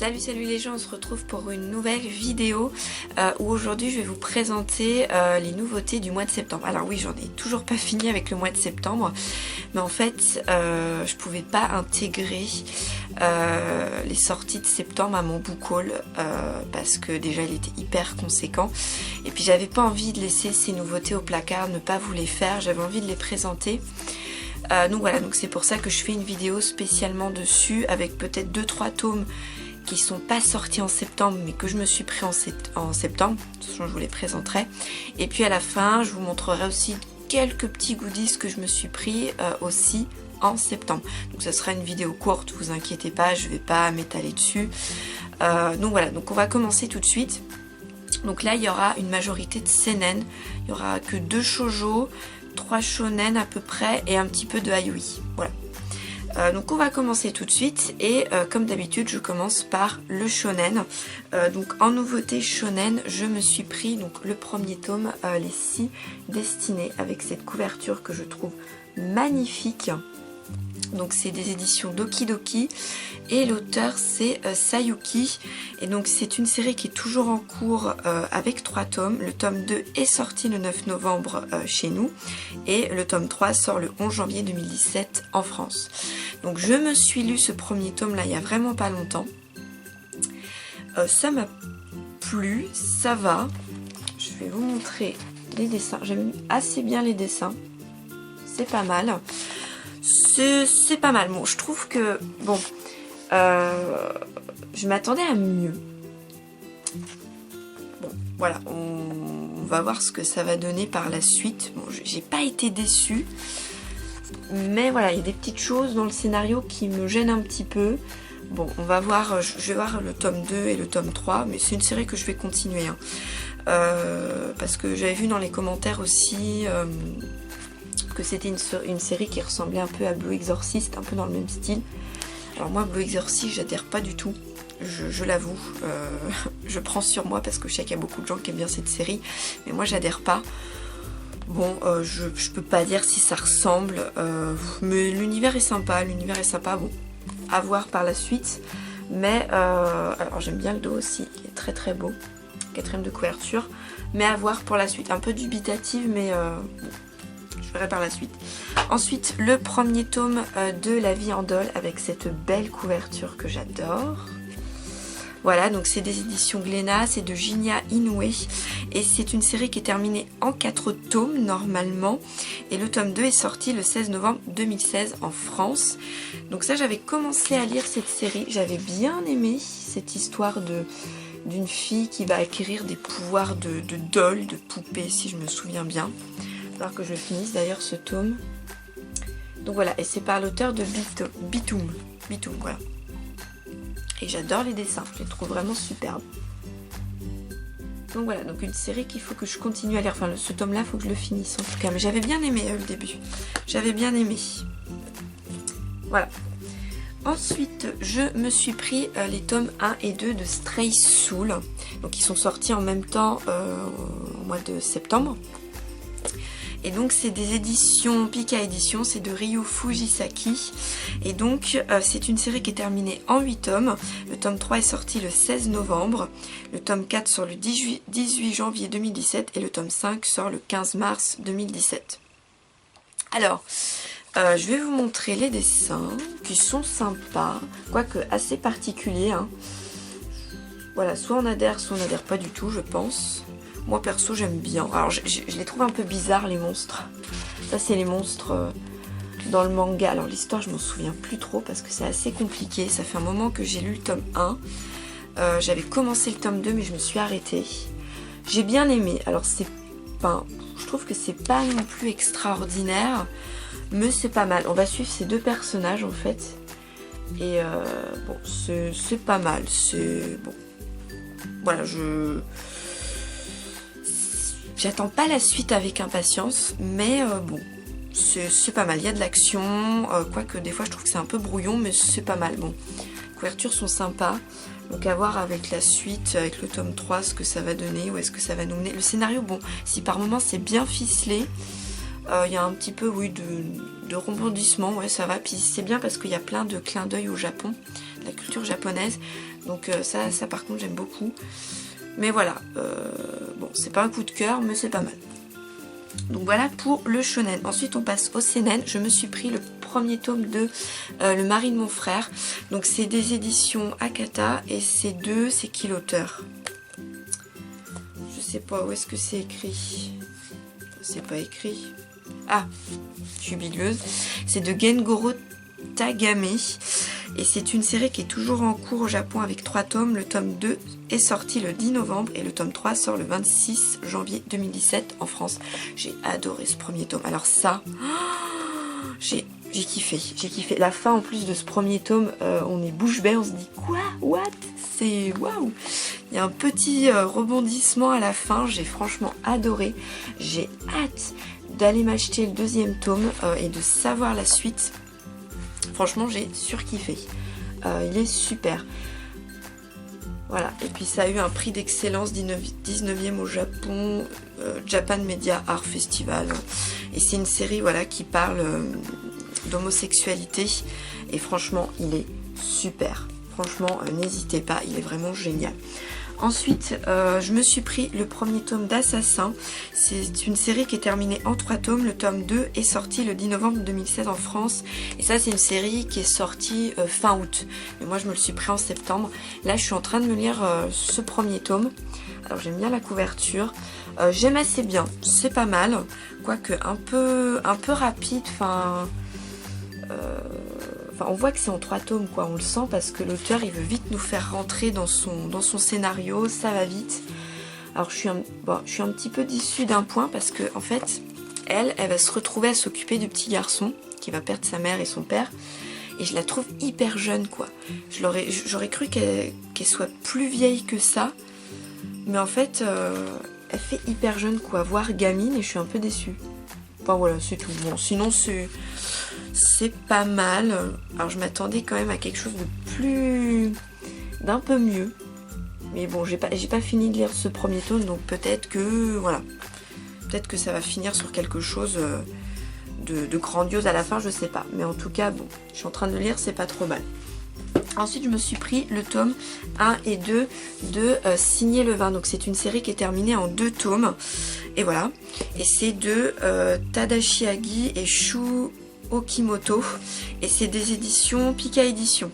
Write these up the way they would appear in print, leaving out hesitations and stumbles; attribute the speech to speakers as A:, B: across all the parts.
A: Salut les gens, on se retrouve pour une nouvelle vidéo où aujourd'hui je vais vous présenter les nouveautés du mois de septembre. Alors oui, j'en ai toujours pas fini avec le mois de septembre, mais en fait je pouvais pas intégrer les sorties de septembre à mon book haul parce que déjà il était hyper conséquent et puis j'avais pas envie de laisser ces nouveautés au placard, ne pas vous les faire, j'avais envie de les présenter. Donc voilà, donc c'est pour ça que je fais une vidéo spécialement dessus avec peut-être 2-3 tomes qui sont pas sortis en septembre mais que je me suis pris en septembre. De toute façon je vous les présenterai. Et puis à la fin je vous montrerai aussi quelques petits goodies que je me suis pris aussi en septembre. Donc ça sera une vidéo courte, vous inquiétez pas, je vais pas m'étaler dessus. Donc voilà, donc on va commencer tout de suite. Donc là il y aura une majorité de seinen, il y aura que 2 shoujo, 3 shonen à peu près et un petit peu de yuri. Voilà. Donc on va commencer tout de suite et comme d'habitude je commence par le shonen. Donc en nouveauté shonen je me suis pris donc le premier tome, les 6 destinées, avec cette couverture que je trouve magnifique. Donc c'est des éditions Doki Doki et l'auteur c'est Sayuki, et donc c'est une série qui est toujours en cours avec 3 tomes. Le tome 2 est sorti le 9 novembre chez nous et le tome 3 sort le 11 janvier 2017 en France. Donc je me suis lu ce premier tome là il y a vraiment pas longtemps. Ça m'a plu, ça va. Je vais vous montrer les dessins, j'aime assez bien les dessins, c'est pas mal. C'est pas mal. Bon, je trouve que bon, je m'attendais à mieux. Bon, voilà, on va voir ce que ça va donner par la suite. Bon, j'ai pas été déçue, mais voilà, il y a des petites choses dans le scénario qui me gênent un petit peu. Bon, on va voir, je vais voir le tome 2 et le tome 3, mais c'est une série que je vais continuer. Hein. Parce que j'avais vu dans les commentaires aussi que c'était une série qui ressemblait un peu à Blue Exorcist, un peu dans le même style. Alors moi Blue Exorcist j'adhère pas du tout, je l'avoue, je prends sur moi parce que je sais qu'il y a beaucoup de gens qui aiment bien cette série, mais moi j'adhère pas. Bon, je peux pas dire si ça ressemble, mais l'univers est sympa, bon, à voir par la suite. Mais alors j'aime bien le dos aussi, qui est très très beau, 4ème de couverture, mais à voir pour la suite, un peu dubitative, mais je verrai par la suite. Ensuite, le premier tome de La Vie en Doll avec cette belle couverture que j'adore. Voilà, donc c'est des éditions Glénat, c'est de Jinya Inoue et c'est une série qui est terminée en 4 tomes normalement, et le tome 2 est sorti le 16 novembre 2016 en France. Donc ça, j'avais commencé à lire cette série, j'avais bien aimé cette histoire d'une fille qui va acquérir des pouvoirs de doll, de poupée si je me souviens bien. Il va falloir que je finisse d'ailleurs ce tome. Donc voilà, et c'est par l'auteur de Bitoum, voilà. Et j'adore les dessins, je les trouve vraiment superbes. Donc voilà, donc une série qu'il faut que je continue à lire. Enfin, ce tome-là, il faut que je le finisse en tout cas. Mais j'avais bien aimé le début. J'avais bien aimé. Voilà. Ensuite, je me suis pris les tomes 1 et 2 de Stray Soul. Donc ils sont sortis en même temps au mois de septembre. Et donc c'est des éditions Pika Éditions, c'est de Ryu Fujisaki. Et donc c'est une série qui est terminée en 8 tomes. Le tome 3 est sorti le 16 novembre. Le tome 4 sort le 18 janvier 2017. Et le tome 5 sort le 15 mars 2017. Alors, je vais vous montrer les dessins qui sont sympas, quoique assez particuliers. Hein. Voilà, soit on adhère pas du tout, je pense. Moi perso j'aime bien. Alors je les trouve un peu bizarres les monstres. Ça c'est les monstres dans le manga. Alors l'histoire je m'en souviens plus trop parce que c'est assez compliqué. Ça fait un moment que j'ai lu le tome 1. J'avais commencé le tome 2 mais je me suis arrêtée. J'ai bien aimé. Alors c'est pas... Je trouve que c'est pas non plus extraordinaire, mais c'est pas mal. On va suivre ces 2 personnages en fait. Et bon c'est pas mal. C'est bon. Voilà, j'attends pas la suite avec impatience, mais bon, c'est pas mal. Il y a de l'action, quoique des fois je trouve que c'est un peu brouillon, mais c'est pas mal. Bon, les couvertures sont sympas, donc à voir avec la suite, avec le tome 3, ce que ça va donner, où est-ce que ça va nous mener. Le scénario, bon, si par moments c'est bien ficelé, il y a un petit peu, oui, de rebondissement, ouais, ça va. Puis c'est bien parce qu'il y a plein de clins d'œil au Japon. la culture japonaise. Donc ça par contre j'aime beaucoup. Mais voilà, bon c'est pas un coup de cœur mais c'est pas mal. Donc voilà pour le shonen. Ensuite on passe au seinen. Je me suis pris le premier tome de Le mari de mon frère. Donc c'est des éditions Akata et c'est qui l'auteur? Je sais pas où est-ce que c'est écrit. C'est pas écrit. Ah, je suis bileuse. C'est de Gengoro Tagame. Et c'est une série qui est toujours en cours au Japon avec 3 tomes. Le tome 2 est sorti le 10 novembre et le tome 3 sort le 26 janvier 2017 en France. J'ai adoré ce premier tome. Alors ça, j'ai kiffé. J'ai kiffé. La fin en plus de ce premier tome, on est bouche bée, on se dit quoi? What? C'est waouh! Il y a un petit rebondissement à la fin. J'ai franchement adoré. J'ai hâte d'aller m'acheter le deuxième tome et de savoir la suite. Franchement j'ai surkiffé, il est super. Voilà, et puis ça a eu un prix d'excellence 19e au Japon, Japan Media Art Festival. Et c'est une série voilà, qui parle d'homosexualité. Et franchement il est super. Franchement n'hésitez pas, il est vraiment génial. Ensuite, je me suis pris le premier tome d'Assassin. C'est une série qui est terminée en 3 tomes. Le tome 2 est sorti le 10 novembre 2016 en France. Et ça, c'est une série qui est sortie fin août. Mais moi, je me le suis pris en septembre. Là, je suis en train de me lire ce premier tome. Alors, j'aime bien la couverture. J'aime assez bien. C'est pas mal. Quoique un peu rapide. Enfin, on voit que c'est en 3 tomes, quoi. On le sent parce que l'auteur, il veut vite nous faire rentrer dans son scénario. Ça va vite. Alors, je suis un petit peu déçue d'un point parce que, en fait, elle va se retrouver à s'occuper du petit garçon qui va perdre sa mère et son père. Et je la trouve hyper jeune, quoi. J'aurais cru qu'elle soit plus vieille que ça. Mais en fait, elle fait hyper jeune, quoi. Voire gamine, et je suis un peu déçue. Enfin, voilà, c'est tout. Bon, sinon, c'est pas mal. Alors je m'attendais quand même à quelque chose d'un peu mieux. Mais bon, j'ai pas fini de lire ce premier tome, donc peut-être que voilà. Peut-être que ça va finir sur quelque chose de grandiose à la fin, je sais pas. Mais en tout cas, bon, je suis en train de le lire, c'est pas trop mal. Ensuite, je me suis pris le tome 1 et 2 de Signer le vin. Donc c'est une série qui est terminée en 2 tomes. Et voilà. Et c'est de Tadashi Agi et Shu Okimoto. Et c'est des éditions Pika Édition.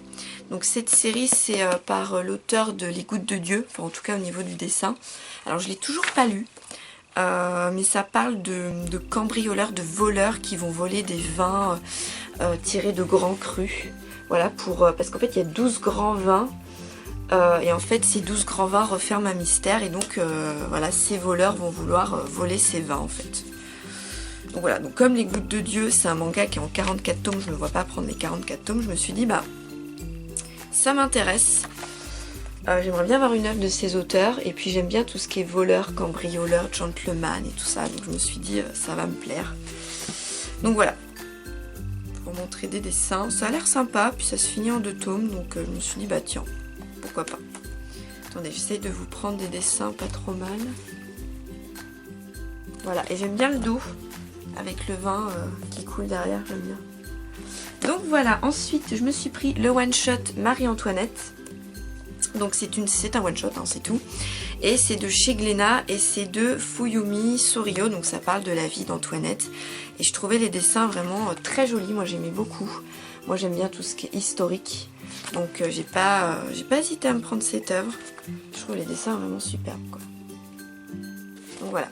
A: Donc cette série, c'est par l'auteur de Les Gouttes de Dieu. Enfin, en tout cas au niveau du dessin. Alors je l'ai toujours pas lu. Mais ça parle de cambrioleurs, de voleurs qui vont voler des vins tirés de grands crus. Voilà, parce qu'en fait il y a 12 grands vins et en fait ces 12 grands vins referment un mystère et donc voilà, ces voleurs vont vouloir voler ces vins en fait. Donc voilà, donc comme Les Gouttes de Dieu c'est un manga qui est en 44 tomes, je ne me vois pas prendre les 44 tomes, je me suis dit bah ça m'intéresse. J'aimerais bien avoir une œuvre de ces auteurs et puis j'aime bien tout ce qui est voleur, cambrioleur, gentleman et tout ça, donc je me suis dit ça va me plaire. Donc voilà. Pour montrer des dessins, ça a l'air sympa, puis ça se finit en 2 tomes, donc je me suis dit bah tiens, pourquoi pas. Attendez, j'essaie de vous prendre des dessins pas trop mal. Voilà, et j'aime bien le dos avec le vin qui coule derrière, j'aime bien. Donc voilà, ensuite je me suis pris le one shot Marie-Antoinette. Donc c'est un one shot, hein, c'est tout. Et c'est de chez Glénat et c'est de Fuyumi Sorio, donc ça parle de la vie d'Antoinette. Et je trouvais les dessins vraiment très jolis, moi j'aimais beaucoup. Moi j'aime bien tout ce qui est historique. Donc j'ai pas hésité à me prendre cette œuvre. Je trouve les dessins vraiment superbes, quoi. Donc voilà.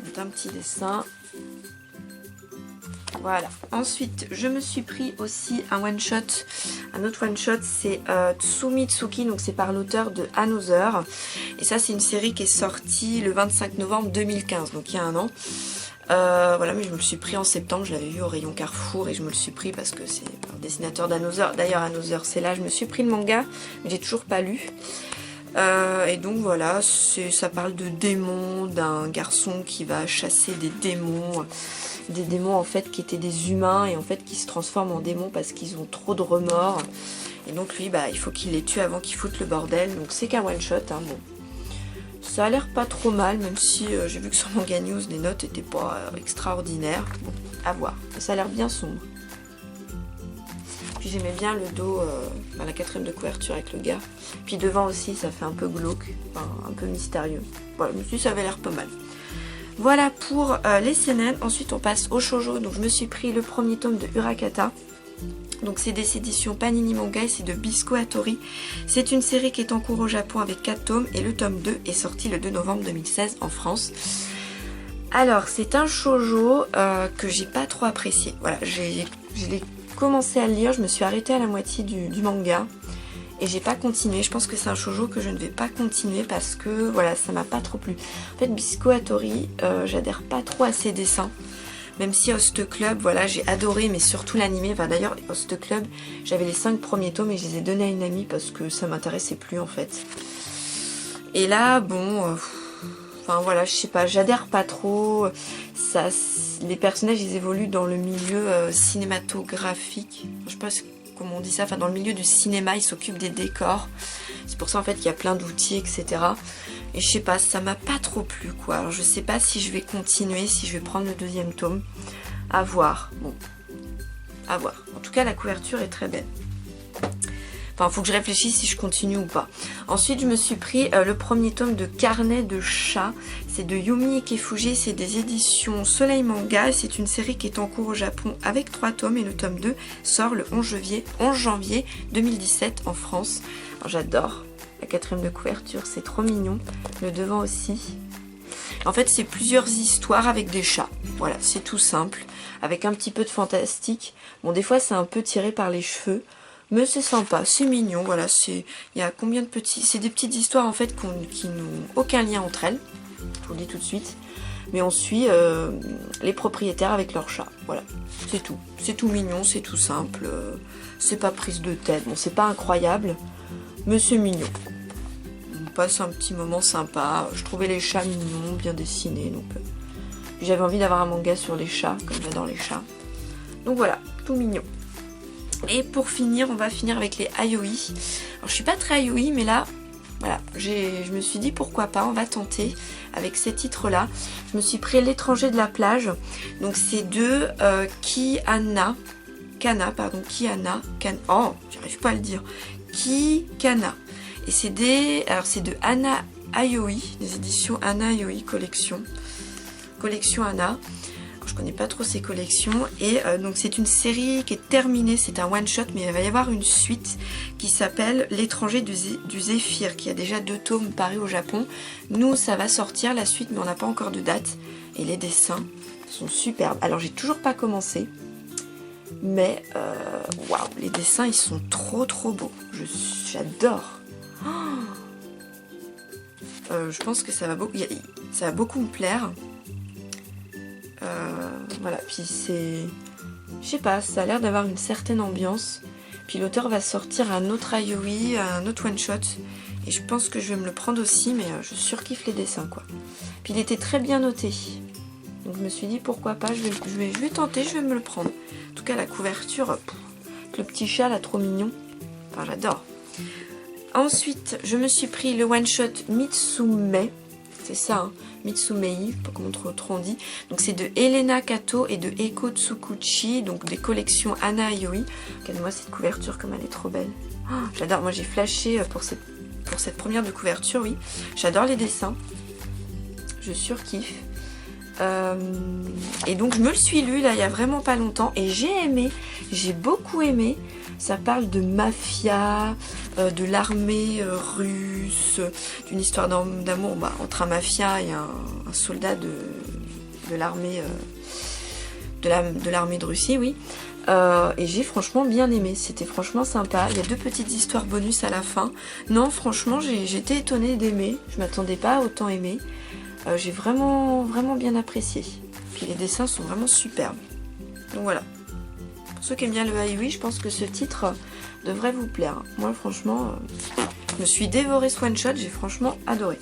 A: Donc, un petit dessin. Voilà. Ensuite, je me suis pris aussi un one-shot. Un autre one-shot, c'est Tsumi Tsuki. Donc, c'est par l'auteur de Another. Et ça, c'est une série qui est sortie le 25 novembre 2015. Donc, il y a un an. Voilà, mais je me le suis pris en septembre. Je l'avais vu au rayon Carrefour. Et je me le suis pris parce que c'est un dessinateur d'Another. D'ailleurs, Another, c'est là. Je me suis pris le manga. Mais j'ai toujours pas lu. Et donc voilà, ça parle de démons, d'un garçon qui va chasser des démons en fait qui étaient des humains et en fait qui se transforment en démons parce qu'ils ont trop de remords. Et donc lui, bah, il faut qu'il les tue avant qu'ils foutent le bordel. Donc c'est qu'un one shot, hein, bon. Ça a l'air pas trop mal, même si j'ai vu que sur Manga News les notes étaient pas extraordinaires. Bon, à voir. Ça a l'air bien sombre. Puis j'aimais bien le dos, la 4ème de couverture avec le gars. Puis devant aussi, ça fait un peu glauque, enfin, un peu mystérieux. Voilà, je me suis dit, ça avait l'air pas mal. Voilà pour les seinen. Ensuite, on passe au shoujo. Donc, je me suis pris le premier tome de Urakata. Donc, c'est des éditions Panini Manga et c'est de Bisco Hattori. C'est une série qui est en cours au Japon avec 4 tomes et le tome 2 est sorti le 2 novembre 2016 en France. Alors, c'est un shoujo que j'ai pas trop apprécié. Voilà, je l'ai commencé à le lire, je me suis arrêtée à la moitié du manga et j'ai pas continué. Je pense que c'est un shoujo que je ne vais pas continuer parce que voilà, ça m'a pas trop plu. En fait, Bisco Hattori, j'adhère pas trop à ses dessins. Même si Host Club, voilà, j'ai adoré, mais surtout l'animé. Enfin, d'ailleurs, Host Club, j'avais les 5 premiers tomes et je les ai donnés à une amie parce que ça m'intéressait plus en fait. Et là, bon, enfin voilà, je sais pas, j'adhère pas trop. Ça, les personnages, ils évoluent dans le milieu cinématographique. Je sais pas comment on dit ça. Enfin, dans le milieu du cinéma, ils s'occupent des décors. C'est pour ça en fait qu'il y a plein d'outils, etc. Et je sais pas, ça m'a pas trop plu quoi. Alors je sais pas si je vais continuer, si je vais prendre le 2e tome. À voir. Bon, à voir. En tout cas, la couverture est très belle. Enfin, faut que je réfléchisse si je continue ou pas. Ensuite, je me suis pris le premier tome de Carnet de chat. C'est de Yumi Ikefuji, c'est des éditions Soleil Manga. C'est une série qui est en cours au Japon avec 3 tomes et le tome 2 sort le 11 janvier 2017 en France. J'adore la 4ème de couverture, c'est trop mignon. Le devant aussi. En fait, c'est plusieurs histoires avec des chats. Voilà, c'est tout simple. Avec un petit peu de fantastique. Bon, des fois, c'est un peu tiré par les cheveux. Mais c'est sympa, c'est mignon, voilà, il y a combien de petits... C'est des petites histoires en fait qui n'ont aucun lien entre elles, je vous le dis tout de suite. Mais on suit les propriétaires avec leurs chats, voilà, c'est tout. C'est tout mignon, c'est tout simple, c'est pas prise de tête, bon c'est pas incroyable, mais c'est mignon. On passe un petit moment sympa, je trouvais les chats mignons, bien dessinés, donc j'avais envie d'avoir un manga sur les chats, comme j'adore les chats. Donc voilà, tout mignon. Et pour finir, on va finir avec les Aioi. Alors je suis pas très Aioi, mais là, voilà, je me suis dit pourquoi pas, on va tenter avec ces titres-là. Je me suis pris L'étranger de la plage. Donc c'est de Kiana. Oh, j'arrive pas à le dire. Kana. Et c'est de Anna Aioi, des éditions Anna Aioi Collection Anna. Je connais pas trop ces collections et donc c'est une série qui est terminée, c'est un one shot, mais il va y avoir une suite qui s'appelle L'étranger du Zéphyr, qui a déjà 2 tomes parus au Japon. Nous ça va sortir la suite, mais on n'a pas encore de date et les dessins sont superbes. Alors j'ai toujours pas commencé, mais waouh, les dessins ils sont trop beaux, j'adore. Je pense que ça va beaucoup me plaire. Voilà, puis c'est... Je sais pas, ça a l'air d'avoir une certaine ambiance. Puis l'auteur va sortir un autre Aioi, un autre one shot. Et je pense que je vais me le prendre aussi, mais je surkiffe les dessins quoi. Puis il était très bien noté. Donc je me suis dit pourquoi pas, je vais tenter, je vais me le prendre. En tout cas la couverture, le petit chat là, trop mignon. Enfin j'adore. Ensuite, je me suis pris le one shot Mitsume. C'est ça, hein, Mitsumei, pas comment trop on dit. Donc c'est de Elena Kato et de Eko Tsukuchi, donc des collections Anna Aioi. Regardez-moi cette couverture comme elle est trop belle. Oh, j'adore, moi j'ai flashé pour cette première de couverture, oui. J'adore les dessins. Je surkiffe. Et donc je me le suis lu là il y a vraiment pas longtemps et j'ai beaucoup aimé. Ça parle de mafia, de l'armée russe, d'une histoire d'amour entre un mafia et un soldat de l'armée de Russie, oui. Et j'ai franchement bien aimé, c'était franchement sympa. Il y a 2 petites histoires bonus à la fin. Non, franchement, j'étais étonnée d'aimer. Je m'attendais pas à autant aimer. J'ai vraiment bien apprécié. Puis les dessins sont vraiment superbes. Donc voilà. Pour ceux qui aiment bien le Aioi, je pense que ce titre devrait vous plaire. Moi, franchement, je me suis dévoré ce one shot. J'ai franchement adoré.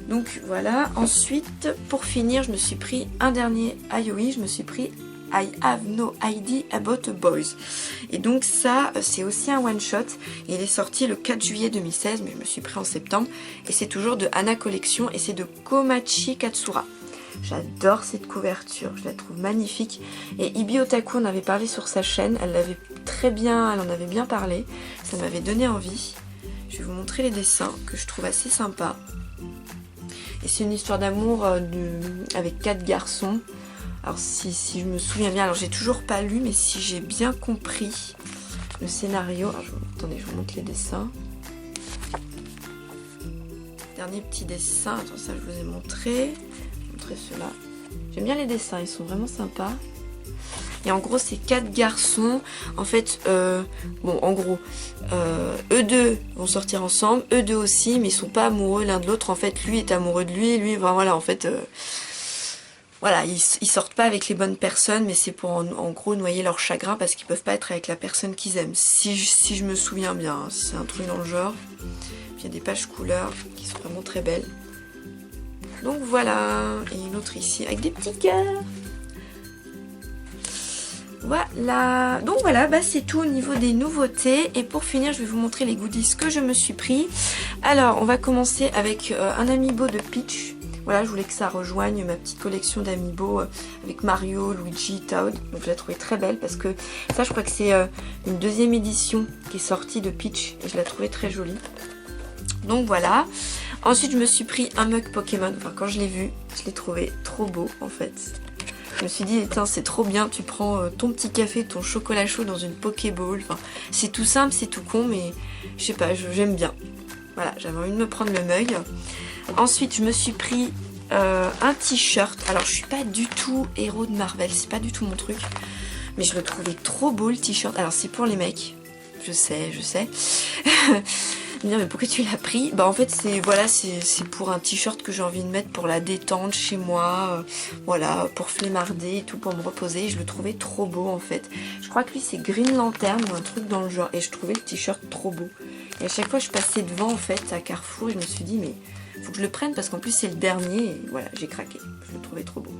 A: Donc voilà. Ensuite, pour finir, je me suis pris un dernier Aioi. Je me suis pris I Have No Idea About Boys. Et donc ça, c'est aussi un one shot. Il est sorti le 4 juillet 2016, mais je me suis pris en septembre. Et c'est toujours de Anna Collection et c'est de Komachi Katsura. J'adore cette couverture, je la trouve magnifique. Et Ibi Otaku en avait parlé sur sa chaîne, elle l'avait très bien, elle en avait bien parlé, ça m'avait donné envie. Je vais vous montrer les dessins que je trouve assez sympas. Et c'est une histoire d'amour avec 4 garçons. Alors si je me souviens bien, alors j'ai toujours pas lu, mais si j'ai bien compris le scénario, alors attendez, je vous montre les dessins. Dernier petit dessin, attends, ça je vous ai montré. Je vais montrer ceux-là. J'aime bien les dessins, ils sont vraiment sympas. Et en gros, c'est 4 garçons. En fait, bon, en gros, eux deux vont sortir ensemble, eux deux aussi, mais ils sont pas amoureux l'un de l'autre. En fait, lui est amoureux de lui, enfin, voilà, en fait, voilà, ils sortent pas avec les bonnes personnes, mais c'est pour en gros noyer leur chagrin parce qu'ils peuvent pas être avec la personne qu'ils aiment. Si je me souviens bien, hein, c'est un truc dans le genre. Puis il y a des pages couleurs qui sont vraiment très belles. Donc voilà, et une autre ici avec des petits cœurs. Voilà, donc voilà, bah c'est tout au niveau des nouveautés. Et pour finir, je vais vous montrer les goodies que je me suis pris. Alors, on va commencer avec un amiibo de Peach. Voilà, je voulais que ça rejoigne ma petite collection d'amiibo avec Mario, Luigi, Toad. Donc je la trouvais très belle parce que ça, je crois que c'est une deuxième édition qui est sortie de Peach. Et je la trouvais très jolie. Donc voilà. Ensuite, je me suis pris un mug Pokémon. Enfin, quand je l'ai vu, je l'ai trouvé trop beau en fait. Je me suis dit, c'est trop bien, tu prends ton petit café, ton chocolat chaud dans une Pokéball. Enfin, c'est tout simple, c'est tout con, mais je sais pas, j'aime bien. Voilà, j'avais envie de me prendre le mug. Ensuite, je me suis pris un t-shirt. Alors, je suis pas du tout héros de Marvel, c'est pas du tout mon truc. Mais je le trouvais trop beau le t-shirt. Alors, c'est pour les mecs. Je sais. Mais pourquoi tu l'as pris? Bah en fait c'est voilà, c'est pour un t-shirt que j'ai envie de mettre pour la détente chez moi, voilà, pour flemmarder et tout, pour me reposer. Je le trouvais trop beau en fait. Je crois que lui c'est Green Lantern ou un truc dans le genre, et je trouvais le t-shirt trop beau. Et à chaque fois je passais devant en fait à Carrefour et je me suis dit mais faut que je le prenne parce qu'en plus c'est le dernier, et voilà, j'ai craqué. Je le trouvais trop beau.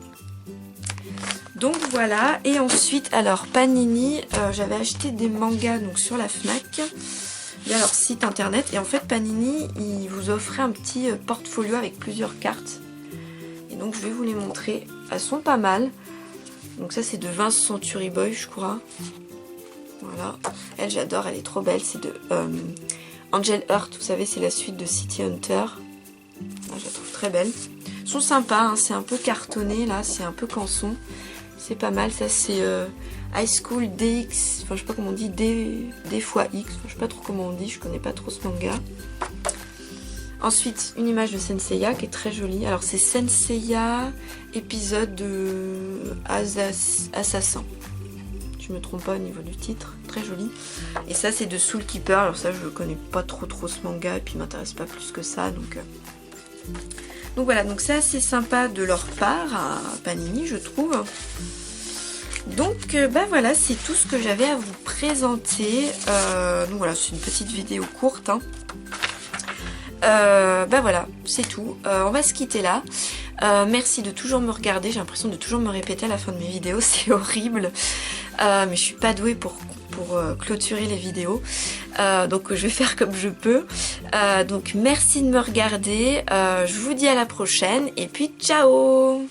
A: Donc voilà, et ensuite alors Panini, j'avais acheté des mangas donc sur la Fnac via leur site internet, et en fait Panini il vous offrait un petit portfolio avec plusieurs cartes, et donc je vais vous les montrer. Elles sont pas mal. Donc ça c'est de Vince Century Boy je crois. Voilà, elle j'adore, elle est trop belle. C'est de Angel Heart, vous savez c'est la suite de City Hunter. Là, je la trouve très belle. Elles sont sympas, hein, c'est un peu cartonné là, c'est un peu canson. C'est pas mal, ça c'est High School DX, enfin je sais pas comment on dit, D fois X, enfin, je sais pas trop comment on dit, je connais pas trop ce manga. Ensuite, une image de Senseiya qui est très jolie. Alors c'est Senseiya épisode de Assassin. Je me trompe pas au niveau du titre, très joli. Et ça c'est de Soul Keeper, alors ça je connais pas trop ce manga et puis il m'intéresse pas plus que ça, donc voilà, donc c'est assez sympa de leur part à Panini je trouve. Donc bah voilà, c'est tout ce que j'avais à vous présenter. Donc voilà, c'est une petite vidéo courte, hein. Bah voilà, c'est tout. On va se quitter là. Merci de toujours me regarder. J'ai l'impression de toujours me répéter à la fin de mes vidéos, c'est horrible. Mais je suis pas douée pour clôturer les vidéos. Donc je vais faire comme je peux. Donc merci de me regarder. Je vous dis à la prochaine et puis ciao!